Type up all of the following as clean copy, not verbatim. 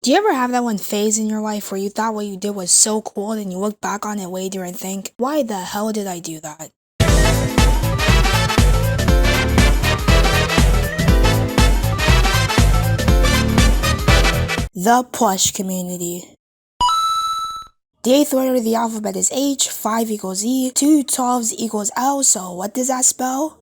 Do you ever have that one phase in your life where you thought what you did was so cool and you look back on it later and think, why the hell did I do that? The plush community. The 8th letter of the alphabet is H, 5 equals E, 2 12s equals L, so what does that spell?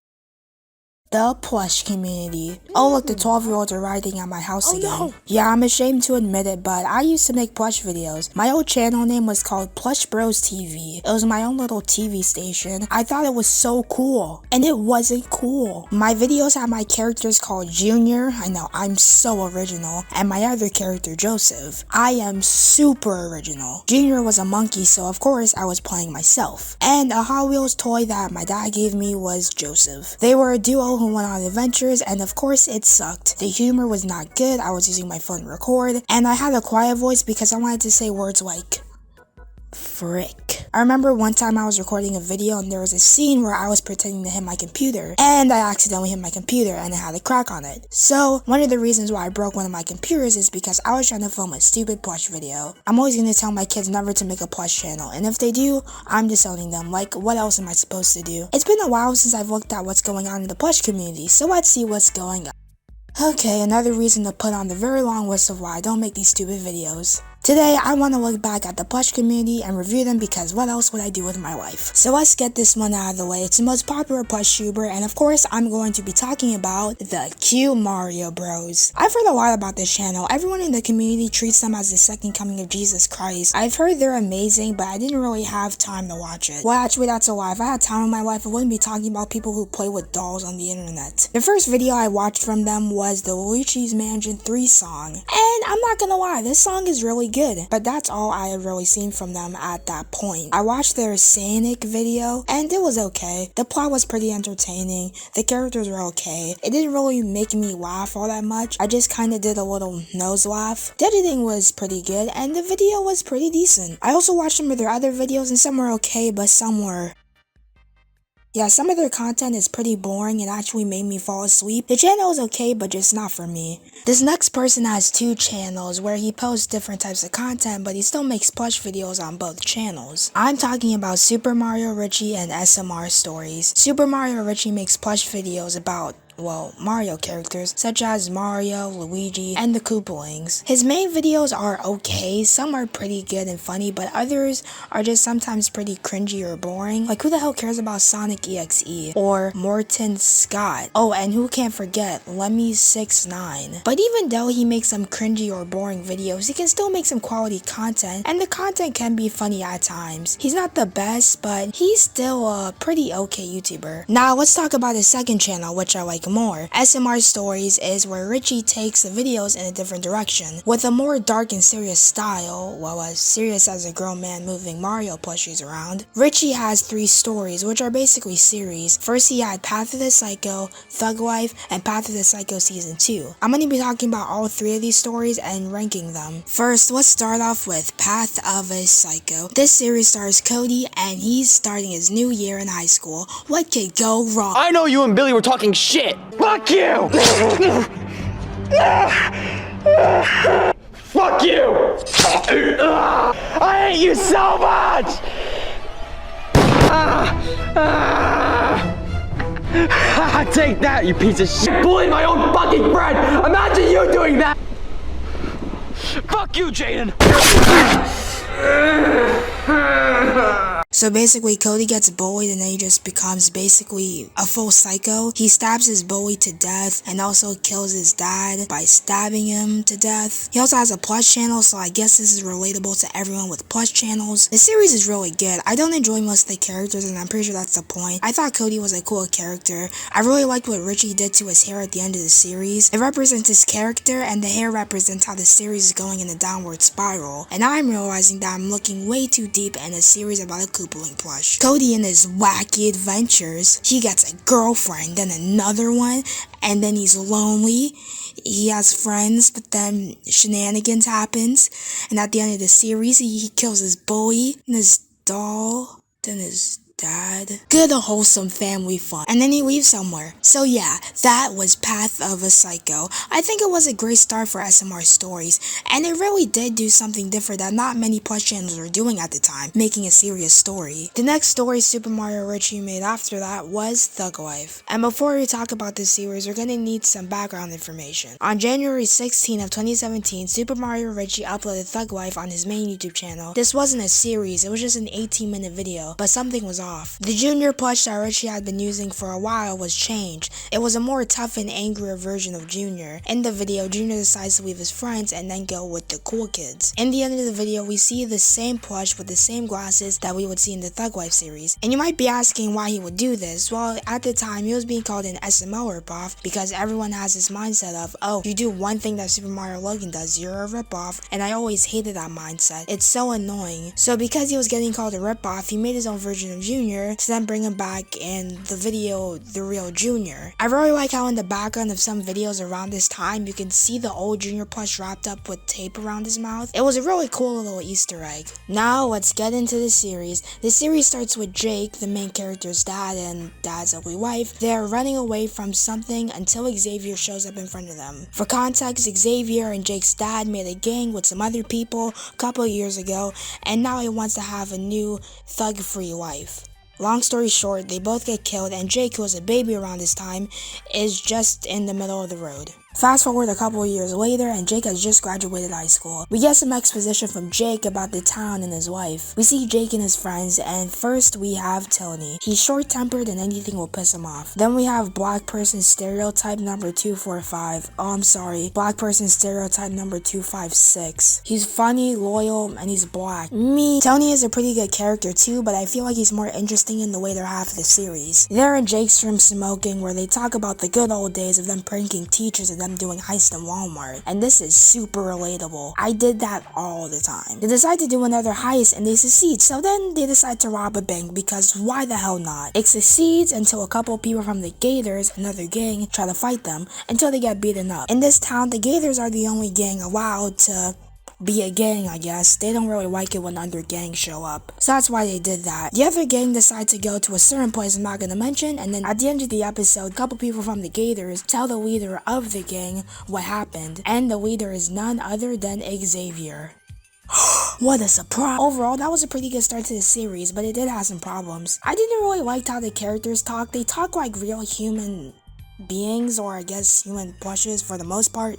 The plush community. Oh look, the 12-year-olds are riding at my house again. No. Yeah, I'm ashamed to admit it, but I used to make plush videos. My old channel name was called Plush Bros TV. It was my own little TV station. I thought it was so cool, and it wasn't cool. My videos had my characters called Junior, I know, I'm so original, and my other character, Joseph. I am super original. Junior was a monkey, so of course I was playing myself. And a Hot Wheels toy that my dad gave me was Joseph. They were a duo who went on adventures, and of course it sucked. The humor was not good, I was using my phone to record, and I had a quiet voice because I wanted to say words like frick. I remember one time I was recording a video and there was a scene where I was pretending to hit my computer, and I accidentally hit my computer and it had a crack on it. So one of the reasons why I broke one of my computers is because I was trying to film a stupid plush video. I'm always going to tell my kids never to make a plush channel, and if they do, I'm disowning them. Like, what else am I supposed to do? It's been a while since I've looked at what's going on in the plush community, so let's see what's going on. Okay, another reason to put on the very long list of why I don't make these stupid videos. Today, I want to look back at the plush community and review them because what else would I do with my life? So let's get this one out of the way. It's the most popular plush tuber, and of course, I'm going to be talking about the cute Mario Bros. I've heard a lot about this channel. Everyone in the community treats them as the second coming of Jesus Christ. I've heard they're amazing, but I didn't really have time to watch it. Well, actually, that's a lie. If I had time in my life, I wouldn't be talking about people who play with dolls on the internet. The first video I watched from them was the Luigi's Mansion 3 song. And I'm not gonna lie, this song is really good, but that's all I had really seen from them at that point. I watched their Sonic video, and it was okay. The plot was pretty entertaining, the characters were okay. It didn't really make me laugh all that much, I just kinda did a little nose laugh. The editing was pretty good, and the video was pretty decent. I also watched some of their other videos, and some were okay, but some were... yeah, some of their content is pretty boring and actually made me fall asleep. The channel is okay, but just not for me. This next person has 2 channels where he posts different types of content, but he still makes plush videos on both channels. I'm talking about Super Mario Richie and SMR Stories. Super Mario Richie makes plush videos about, well, Mario characters, such as Mario, Luigi, and the Koopalings. His main videos are okay, some are pretty good and funny, but others are just sometimes pretty cringy or boring. Like, who the hell cares about Sonic EXE? Or Morton Scott? Oh, and who can't forget Lemmy69. But even though he makes some cringy or boring videos, he can still make some quality content, and the content can be funny at times. He's not the best, but he's still a pretty okay YouTuber. Now, let's talk about his second channel, which I like more. SMR Stories is where Richie takes the videos in a different direction, with a more dark and serious style, well, as serious as a grown man moving Mario plushies around. Richie has 3 stories, which are basically series. First he had Path of the Psycho, Thug Life, and Path of the Psycho Season 2. I'm going to be talking about all 3 of these stories and ranking them. First, let's start off with Path of a Psycho. This series stars Cody, and he's starting his new year in high school. What could go wrong? I know you and Billy were talking shit! Fuck you! Fuck you! I hate you so much! Take that, you piece of shit! Bullying my own fucking friend! Imagine you doing that! Fuck you, Jaden! So basically, Cody gets bullied and then he just becomes basically a full psycho. He stabs his bully to death and also kills his dad by stabbing him to death. He also has a plush channel, so I guess this is relatable to everyone with plush channels. The series is really good. I don't enjoy most of the characters, and I'm pretty sure that's the point. I thought Cody was a cool character. I really liked what Richie did to his hair at the end of the series. It represents his character, and the hair represents how the series is going in a downward spiral. And I'm realizing that I'm looking way too deep in a series about a Koopaling plush. Cody and his wacky adventures. He gets a girlfriend, then another one, and then he's lonely. He has friends, but then shenanigans happens, and at the end of the series, he kills his bully, and his doll, then his dad. Good wholesome family fun. And then he leaves somewhere. So yeah, that was Path of a Psycho. I think it was a great start for SMR stories, and it really did do something different that not many plush channels were doing at the time, making a serious story. The next story Super Mario Richie made after that was Thug Life. And before we talk about this series, we're gonna need some background information. On January 16th of 2017, Super Mario Richie uploaded Thug Life on his main YouTube channel. This wasn't a series, it was just an 18-minute video, but something was off. The junior plush that Richie had been using for a while was changed. It was a more tough and angrier version of Junior. In the video, Junior decides to leave his friends and then go with the cool kids. In the end of the video, we see the same plush with the same glasses that we would see in the Thug Life series. And you might be asking why he would do this. Well, at the time, he was being called an SML ripoff because everyone has this mindset of, oh, you do one thing that Super Mario Logan does, you're a ripoff, and I always hated that mindset. It's so annoying. So because he was getting called a ripoff, he made his own version of Junior to then bring him back in the video, The Real Junior. I really like how in the background of some videos around this time, you can see the old Junior plush wrapped up with tape around his mouth. It was a really cool little Easter egg. Now let's get into the series. The series starts with Jake, the main character's dad, and dad's ugly wife. They're running away from something until Xavier shows up in front of them. For context, Xavier and Jake's dad made a gang with some other people a couple of years ago, and now he wants to have a new thug-free life. Long story short, they both get killed, and Jake, who was a baby around this time, is just in the middle of the road. Fast forward a couple of years later, and Jake has just graduated high school. We get some exposition from Jake about the town and his wife. We see Jake and his friends, and first we have Tony. He's short-tempered and anything will piss him off. Then we have black person stereotype number 245. Oh, I'm sorry. Black person stereotype number 256. He's funny, loyal, and he's black. Tony is a pretty good character too, but I feel like he's more interesting in the later half of the series. They're in Jake's room smoking, where they talk about the good old days of them pranking teachers and them doing heist in Walmart, and this is super relatable. I did that all the time. They decide to do another heist and they succeed, so then they decide to rob a bank because why the hell not? It succeeds until a couple people from the Gators, another gang, try to fight them until they get beaten up. In this town, the Gators are the only gang allowed to be a gang, I guess. They don't really like it when other gangs show up, so that's why they did that. The other gang decide to go to a certain place I'm not gonna mention, and then at the end of the episode, a couple people from the Gators tell the leader of the gang what happened, and the leader is none other than Xavier. What a surprise! Overall, that was a pretty good start to the series, but it did have some problems. I didn't really like how the characters talk. They talk like real human beings, or I guess human plushes for the most part.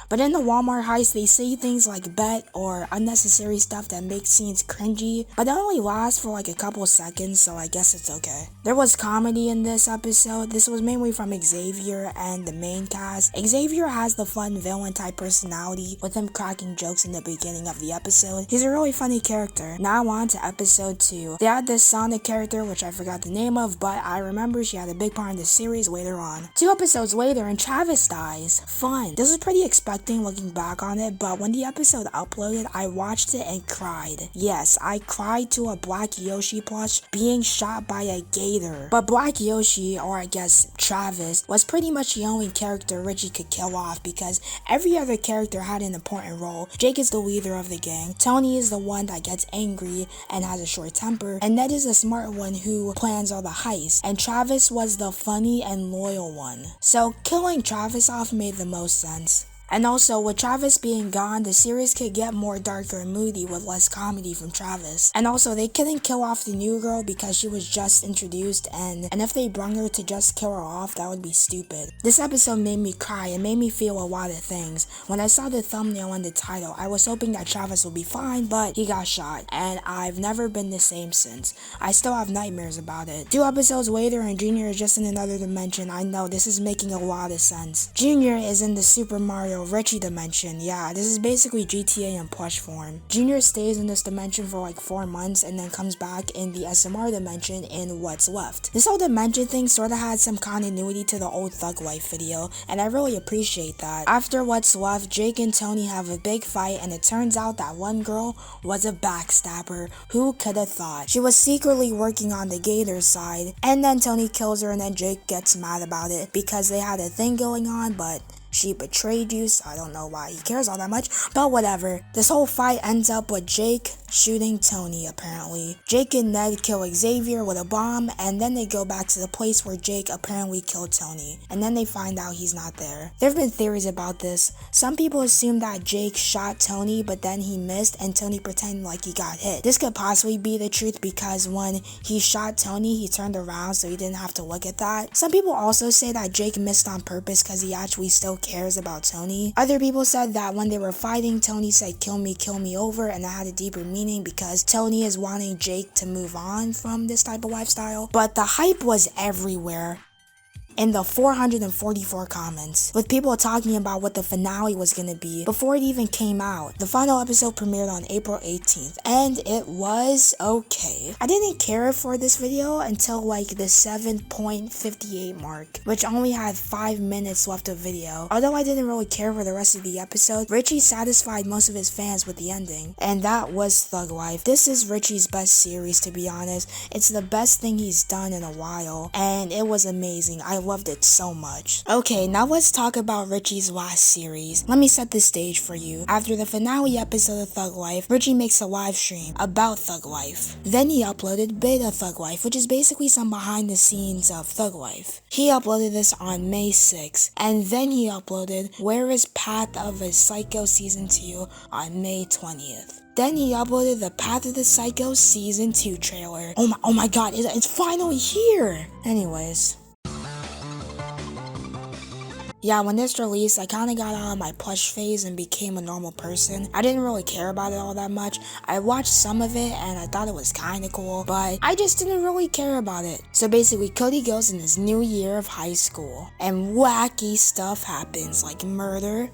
But in the Walmart heist, they say things like bet or unnecessary stuff that makes scenes cringy, but that only lasts for like a couple seconds, so I guess it's okay. There was comedy in this episode. This was mainly from Xavier and the main cast. Xavier has the fun villain type personality with him cracking jokes in the beginning of the episode. He's a really funny character. Now on to episode 2. They had this Sonic character, which I forgot the name of, but I remember she had a big part in the series later on. 2 episodes later, and Travis dies. Fun. This was pretty expected looking back on it, but when the episode uploaded, I watched it and cried. Yes, I cried to a Black Yoshi plush being shot by a gator. But Black Yoshi, or I guess Travis, was pretty much the only character Richie could kill off because every other character had an important role. Jake is the leader of the gang, Tony is the one that gets angry and has a short temper, and Ned is the smart one who plans all the heists, and Travis was the funny and loyal one. So killing Travis off made the most sense. And also, with Travis being gone, the series could get more darker and moody with less comedy from Travis. And also, they couldn't kill off the new girl because she was just introduced, and if they brung her to just kill her off, that would be stupid. This episode made me cry and made me feel a lot of things. When I saw the thumbnail and the title, I was hoping that Travis would be fine, but he got shot, and I've never been the same since. I still have nightmares about it. 2 episodes later, and Junior is just in another dimension. I know, this is making a lot of sense. Junior is in the Super Mario Richie dimension. Yeah, this is basically GTA in plush form. Junior stays in this dimension for like 4 months and then comes back in the SMR dimension in What's Left. This whole dimension thing sorta had some continuity to the old Thug Life video, and I really appreciate that. After What's Left, Jake and Tony have a big fight, and it turns out that one girl was a backstabber. Who could have thought? She was secretly working on the Gator's side, and then Tony kills her, and then Jake gets mad about it because they had a thing going on, but she betrayed you, so I don't know why he cares all that much, but whatever. This whole fight ends up with Jake shooting Tony apparently. Jake and Ned kill Xavier with a bomb, and then they go back to the place where Jake apparently killed Tony, and then they find out he's not there. There have been theories about this. Some people assume that Jake shot Tony, but then he missed and Tony pretended like he got hit. This could possibly be the truth because when he shot Tony, he turned around so he didn't have to look at that. Some people also say that Jake missed on purpose because he actually still cares about Tony. Other people said that when they were fighting, Tony said kill me over, and that had a deeper meaning because Tony is wanting Jake to move on from this type of lifestyle. But the hype was everywhere in the 444 comments, with people talking about what the finale was gonna be before it even came out. The final episode premiered on April 18th, and it was okay. I didn't care for this video until like the 7.58 mark, which only had 5 minutes left of video. Although I didn't really care for the rest of the episode, Richie satisfied most of his fans with the ending, and that was Thug Life. This is Richie's best series, to be honest. It's the best thing he's done in a while, and it was amazing. I loved it so much. Okay, now let's talk about Richie's last series. Let me set the stage for you. After the finale episode of Thug Life, Richie makes a live stream about Thug Life. Then he uploaded Beta Thug Life, which is basically some behind the scenes of Thug Life. He uploaded this on May 6th, and then he uploaded Where is Path of a Psycho Season 2 on May 20th. Then he uploaded the Path of the Psycho Season 2 trailer. Oh my god, it's finally here! Anyways. Yeah, when this released, I kinda got out of my plush phase and became a normal person. I didn't really care about it all that much. I watched some of it and I thought it was kinda cool, but I just didn't really care about it. So basically, Cody goes in his new year of high school, and wacky stuff happens, like murder.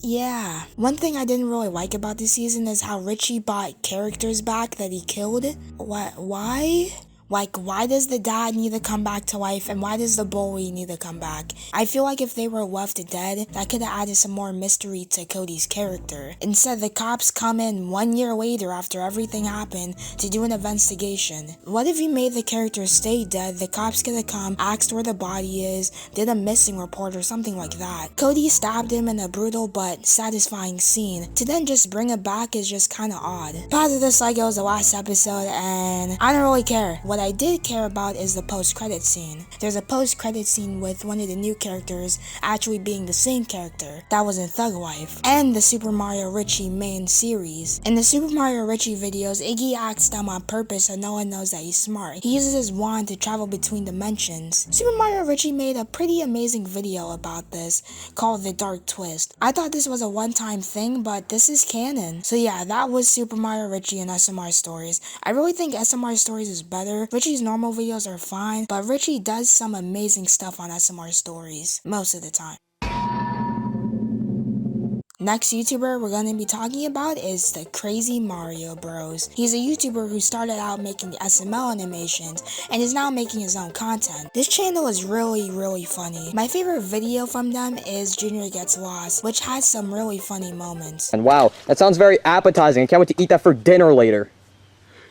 Yeah. One thing I didn't really like about this season is how Richie brought characters back that he killed. Why? Like, why does the dad need to come back to life, and why does the bully need to come back? I feel like if they were left dead, that could have added some more mystery to Cody's character. Instead, the cops come in 1 year later after everything happened to do an investigation. What if you made the characters stay dead, the cops could have come, asked where the body is, did a missing report or something like that. Cody stabbed him in a brutal but satisfying scene. To then just bring it back is just kinda odd. Path of the Psycho is the last episode, and I don't really care. What I did care about is the post-credit scene. There's a post-credit scene with one of the new characters actually being the same character that was in Thug Life, and the Super Mario Richie main series. In the Super Mario Richie videos, Iggy acts dumb on purpose so no one knows that he's smart. He uses his wand to travel between dimensions. Super Mario Richie made a pretty amazing video about this called The Dark Twist. I thought this was a one-time thing, but this is canon. So yeah, that was Super Mario Richie and SMR Stories. I really think SMR Stories is better. Richie's normal videos are fine, but Richie does some amazing stuff on SMR Stories most of the time. Next YouTuber we're going to be talking about is the Crazy Mario Bros. He's a YouTuber who started out making SML animations and is now making his own content. This channel is really funny. My favorite video from them is Junior Gets Lost, which has some really funny moments. And wow, that sounds very appetizing. I can't wait to eat that for dinner later.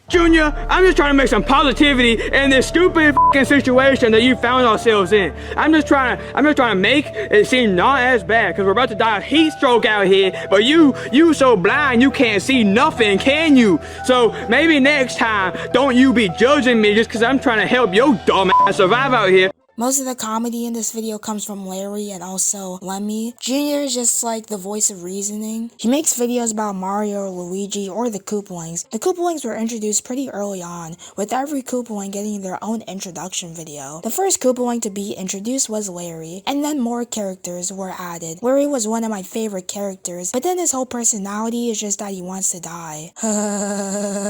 Junior, I'm just trying to make some positivity in this stupid fucking situation that you found ourselves in. I'm just trying to make it seem not as bad, because we're about to die of heat stroke out here, but you so blind you can't see nothing, can you? So maybe next time, don't you be judging me just because I'm trying to help your dumb ass survive out here. Most of the comedy in this video comes from Larry and also Lemmy. Junior is just like the voice of reasoning. He makes videos about Mario, Luigi, or the Koopalings. The Koopalings were introduced pretty early on, with every Koopaling getting their own introduction video. The first Koopaling to be introduced was Larry, and then more characters were added. Larry was one of my favorite characters, but then his whole personality is just that he wants to die.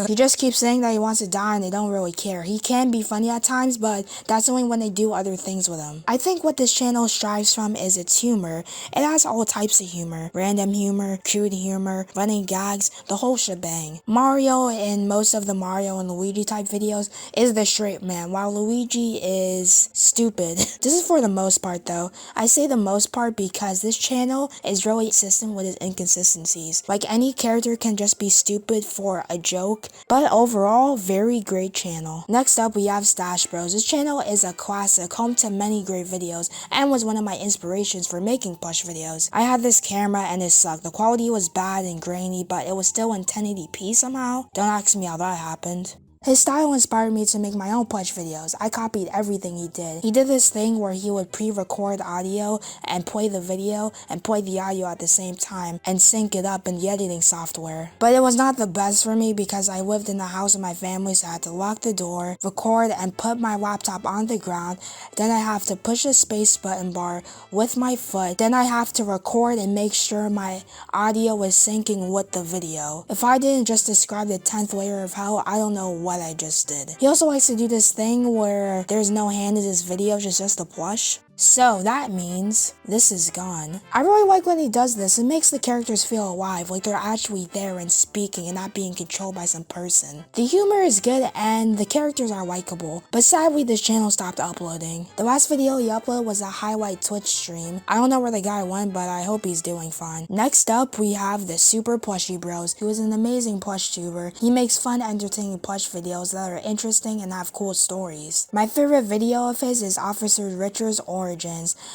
He just keeps saying that he wants to die and they don't really care. He can be funny at times, but that's only when they do other things with him. I think what this channel strives from is its humor. It has all types of humor. Random humor, crude humor, running gags, the whole shebang. Mario in most of the Mario and Luigi type videos is the straight man, while Luigi is stupid. This is for the most part though. I say the most part because this channel is really consistent with its inconsistencies. Like any character can just be stupid for a joke, but overall, very great channel. Next up we have Stash Bros. This channel is a classic home home to many great videos and was one of my inspirations for making plush videos. I had this camera and it sucked. The quality was bad and grainy, but it was still in 1080p somehow. Don't ask me how that happened. His style inspired me to make my own plush videos. I copied everything he did. He did this thing where he would pre-record audio and play the video and play the audio at the same time and sync it up in the editing software. But it was not the best for me because I lived in the house with my family, so I had to lock the door, record, and put my laptop on the ground. Then I have to push the space button bar with my foot. Then I have to record and make sure my audio is syncing with the video. If I didn't just describe the 10th layer of hell, I don't know what I just did. He also likes to do this thing where there's no hand in his videos, it's just a plush. So that means this is gone. I really like when he does this. It makes the characters feel alive, like they're actually there and speaking and not being controlled by some person. The humor is good and the characters are likable, but sadly this channel stopped uploading. The last video he uploaded was a highlight Twitch stream. I don't know where the guy went, but I hope he's doing fine. Next up, we have the Super Plushy Bros, who is an amazing plush tuber. He makes fun, entertaining plush videos that are interesting and have cool stories. My favorite video of his is Officer Richard's Origins.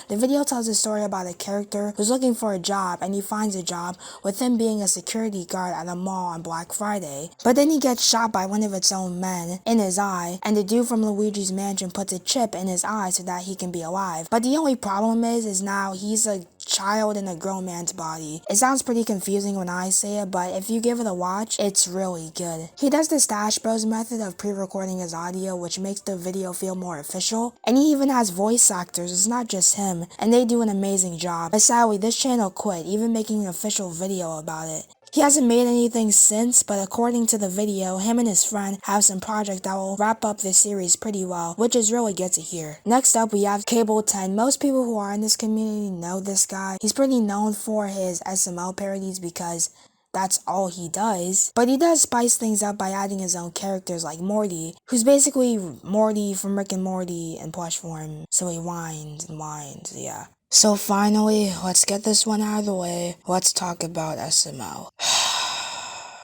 The video tells a story about a character who's looking for a job and he finds a job with him being a security guard at a mall on Black Friday. But then he gets shot by one of its own men in his eye, and the dude from Luigi's Mansion puts a chip in his eye so that he can be alive. But the only problem is now he's a child in a grown man's body. It sounds pretty confusing when I say it, but if you give it a watch, it's really good. He does the Stash Bros method of pre-recording his audio, which makes the video feel more official. And he even has voice actors, it's not just him, and they do an amazing job. But sadly, this channel quit, even making an official video about it. He hasn't made anything since, but according to the video, him and his friend have some project that will wrap up this series pretty well, which is really good to hear. Next up, we have Cable 10. Most people who are in this community know this guy. He's pretty known for his SML parodies because that's all he does. But he does spice things up by adding his own characters like Morty, who's basically Morty from Rick and Morty in plush form. So he whines and whines, yeah. So finally, let's get this one out of the way. Let's talk about SML.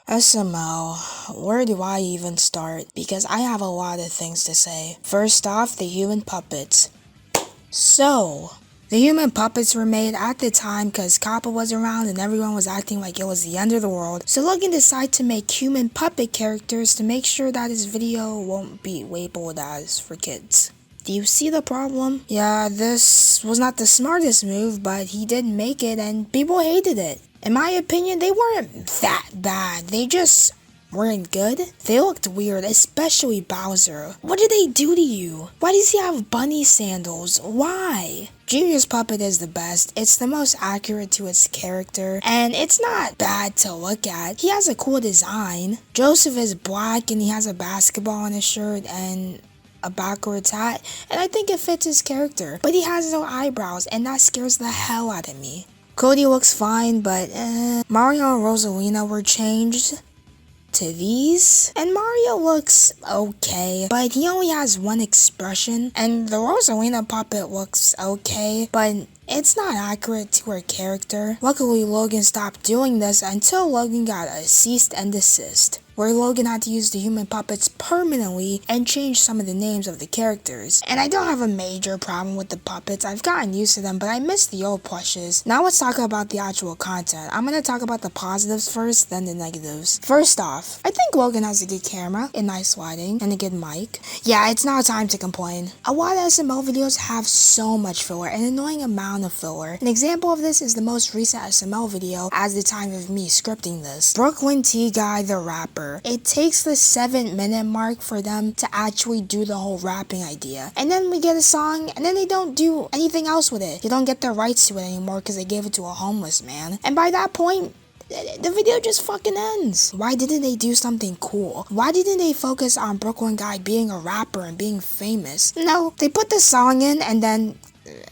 SML, where do I even start? Because I have a lot of things to say. First off, the human puppets. So, the human puppets were made at the time because Kappa was around and everyone was acting like it was the end of the world. So Logan decided to make human puppet characters to make sure that his video won't be labeled as for kids. Do you see the problem? Yeah, this was not the smartest move, but he did make it and people hated it. In my opinion, they weren't that bad. They just weren't good. They looked weird, especially Bowser. What did they do to you? Why does he have bunny sandals? Why? Junior's puppet is the best. It's the most accurate to its character, and it's not bad to look at. He has a cool design. Joseph is black and he has a basketball on his shirt and a backwards hat, and I think it fits his character. But he has no eyebrows, and that scares the hell out of me. Cody looks fine, but Mario and Rosalina were changed to these, and Mario looks okay, but he only has one expression, and the Rosalina puppet looks okay, but it's not accurate to her character. Luckily, Logan stopped doing this until Logan got a cease and desist, where Logan had to use the human puppets permanently and change some of the names of the characters. And I don't have a major problem with the puppets, I've gotten used to them, but I miss the old plushes. Now let's talk about the actual content. I'm gonna talk about the positives first, then the negatives. First off, I think Logan has a good camera, a nice lighting, and a good mic. Yeah, it's not time to complain. A lot of SML videos have so much filler, an annoying amount of filler. An example of this is the most recent SML video at the time of me scripting this. Brooklyn T Guy the rapper. It takes the 7-minute mark for them to actually do the whole rapping idea. And then we get a song, and then they don't do anything else with it. They don't get the rights to it anymore because they gave it to a homeless man. And by that point, the video just fucking ends. Why didn't they do something cool? Why didn't they focus on Brooklyn Guy being a rapper and being famous? No, they put the song in and then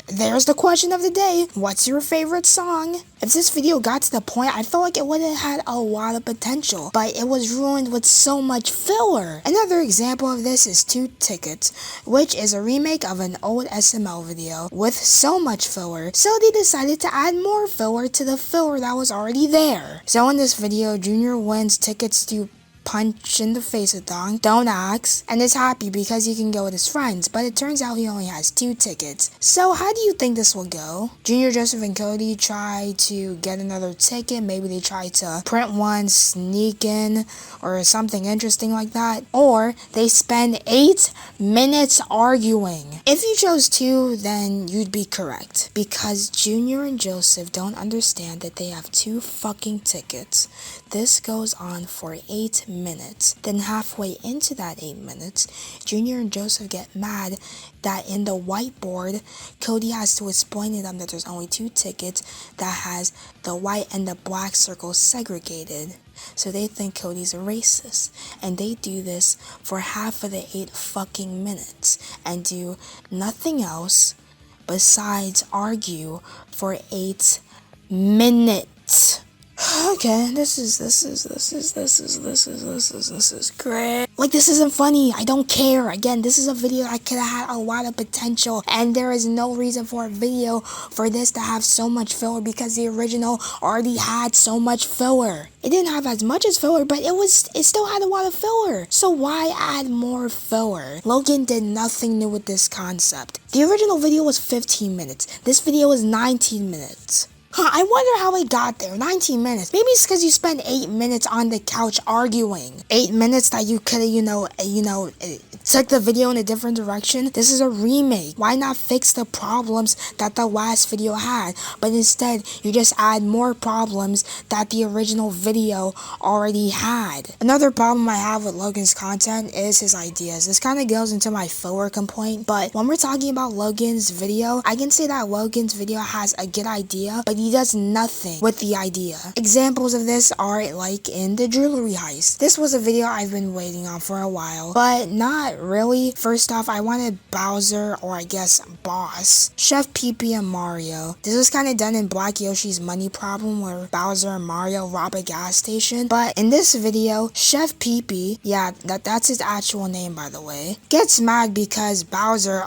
there's the question of the day. What's your favorite song? If this video got to the point, I felt like it would have had a lot of potential, but it was ruined with so much filler. Another example of this is 2 Tickets, which is a remake of an old SML video with so much filler, so they decided to add more filler to the filler that was already there. So in this video, Junior wins tickets to punch in the face with them, don't ask, and is happy because he can go with his friends, but it turns out he only has 2 tickets. So how do you think this will go? Junior, Joseph, and Cody try to get another ticket. Maybe they try to print one, sneak in, or something interesting like that. Or they spend 8 minutes arguing. If you chose 2, then you'd be correct. Because Junior and Joseph don't understand that they have 2 fucking tickets. This goes on for 8 minutes. Then halfway into that 8 minutes, Junior and Joseph get mad that in the whiteboard, Cody has to explain to them that there's only 2 tickets that has the white and the black circles segregated. So they think Cody's a racist. And they do this for half of the 8 fucking minutes and do nothing else besides argue for 8 minutes. Okay, this is great. Like, this isn't funny. I don't care. Again, this is a video that could have had a lot of potential, and there is no reason for a video for this to have so much filler because the original already had so much filler. It didn't have as much as filler, but it still had a lot of filler. So why add more filler? Logan did nothing new with this concept. The original video was 15 minutes. This video is 19 minutes. I wonder how it got there. 19 minutes. Maybe it's because you spent 8 minutes on the couch arguing. 8 minutes that you could have, took the video in a different direction. This is a remake. Why not fix the problems that the last video had? But instead, you just add more problems that the original video already had. Another problem I have with Logan's content is his ideas. This kind of goes into my filler complaint, but when we're talking about Logan's video, I can say that Logan's video has a good idea, but he does nothing with the idea. Examples of this are like in the jewelry heist. This was a video I've been waiting on for a while, but not really. First off, I wanted Bowser, or I guess Boss, Chef Pee-Pee, and Mario. This was kind of done in Black Yoshi's Money Problem, where Bowser and Mario rob a gas station. But in this video, Chef Pee-Pee, yeah, that's his actual name by the way, gets mad because Bowser,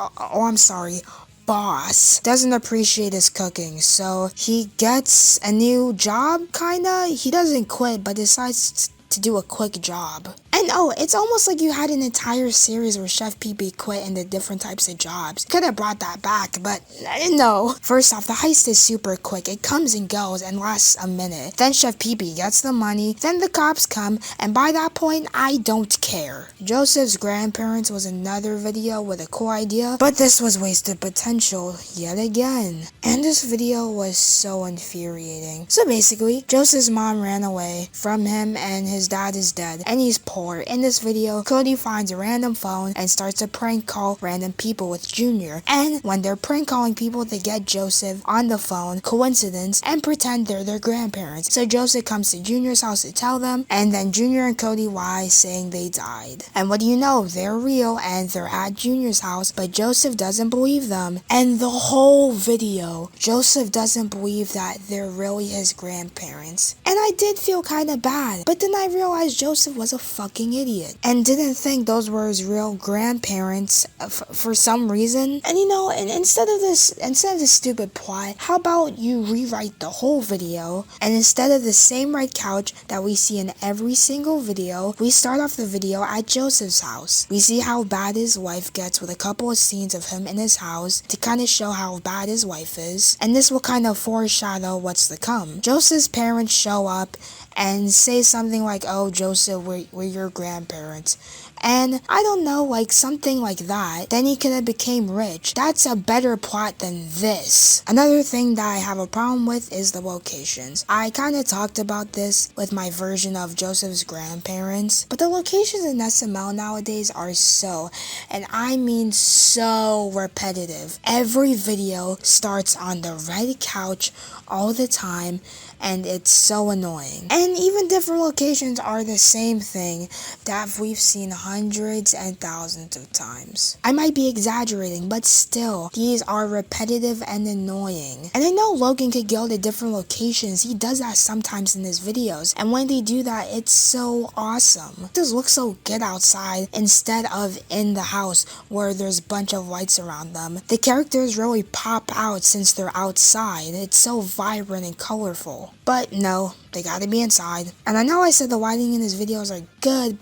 Boss doesn't appreciate his cooking, so he gets a new job, kinda. He doesn't quit, but decides to do a quick job. And it's almost like you had an entire series where Chef Pee-Pee quit in the different types of jobs. Could have brought that back, but no. First off, the heist is super quick. It comes and goes and lasts a minute. Then Chef Pee-Pee gets the money, then the cops come, and by that point, I don't care. Joseph's grandparents was another video with a cool idea, but this was wasted potential yet again. And this video was so infuriating. So basically, Joseph's mom ran away from him and his dad is dead, and he's poor. In this video, Cody finds a random phone and starts to prank call random people with Junior. And when they're prank calling people, they get Joseph on the phone, coincidence, and pretend they're their grandparents. So Joseph comes to Junior's house to tell them, and then Junior and Cody lie, saying they died. And what do you know? They're real and they're at Junior's house, but Joseph doesn't believe them. And the whole video, Joseph doesn't believe that they're really his grandparents. And I did feel kind of bad, but then I realized Joseph was a fucking idiot and didn't think those were his real grandparents for some reason. And and instead of this stupid plot, how about you rewrite the whole video, and instead of the same red couch that we see in every single video, we start off the video at Joseph's house. We see how bad his wife gets with a couple of scenes of him in his house to kind of show how bad his wife is, and this will kind of foreshadow what's to come. Joseph's parents show up and say something like, "Oh, Joseph, we're your grandparents." And I don't know, like something like that. Then he could have became rich. That's a better plot than this. Another thing that I have a problem with is the locations. I kind of talked about this with my version of Joseph's grandparents, but the locations in SML nowadays are so, and I mean so repetitive. Every video starts on the red couch all the time, and it's so annoying. And even different locations are the same thing that we've seen hundreds and thousands of times. I might be exaggerating, but still, these are repetitive and annoying. And I know Logan could go to different locations. He does that sometimes in his videos, and when they do that, it's so awesome. It just looks so good outside instead of in the house where there's a bunch of lights around them. The characters really pop out since they're outside. It's so vibrant and colorful. comfortable. But no, they gotta be inside. And I know I said the lighting in his videos are good,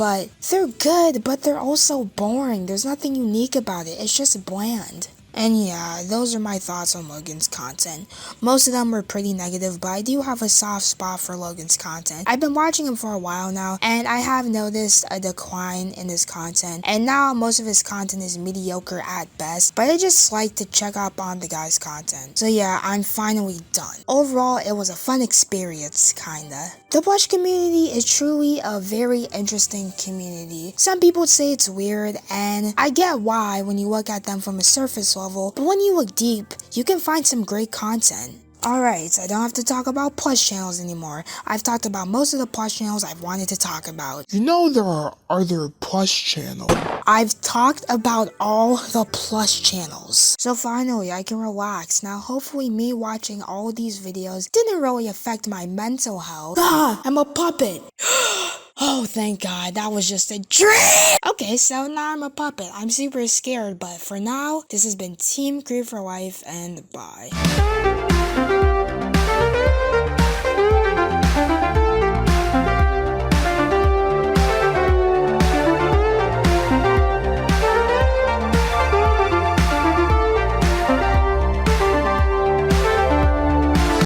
but they're also boring. There's nothing unique about it. It's just bland. And yeah, those are my thoughts on Logan's content. Most of them were pretty negative, but I do have a soft spot for Logan's content. I've been watching him for a while now, and I have noticed a decline in his content. And now most of his content is mediocre at best, but I just like to check up on the guy's content. So yeah, I'm finally done. Overall, it was a fun experience, kinda. The plush community is truly a very interesting community. Some people say it's weird, and I get why when you look at them from a surface level, but when you look deep, you can find some great content. Alright, I don't have to talk about plush channels anymore. I've talked about most of the plush channels I've wanted to talk about. You know there are other plush channels. I've talked about all the plush channels. So finally, I can relax. Now hopefully me watching all these videos didn't really affect my mental health. Ah, I'm a puppet. Oh, thank God, that was just a dream! Okay, so now I'm a puppet. I'm super scared, but for now, this has been Team Creep for Life, and bye.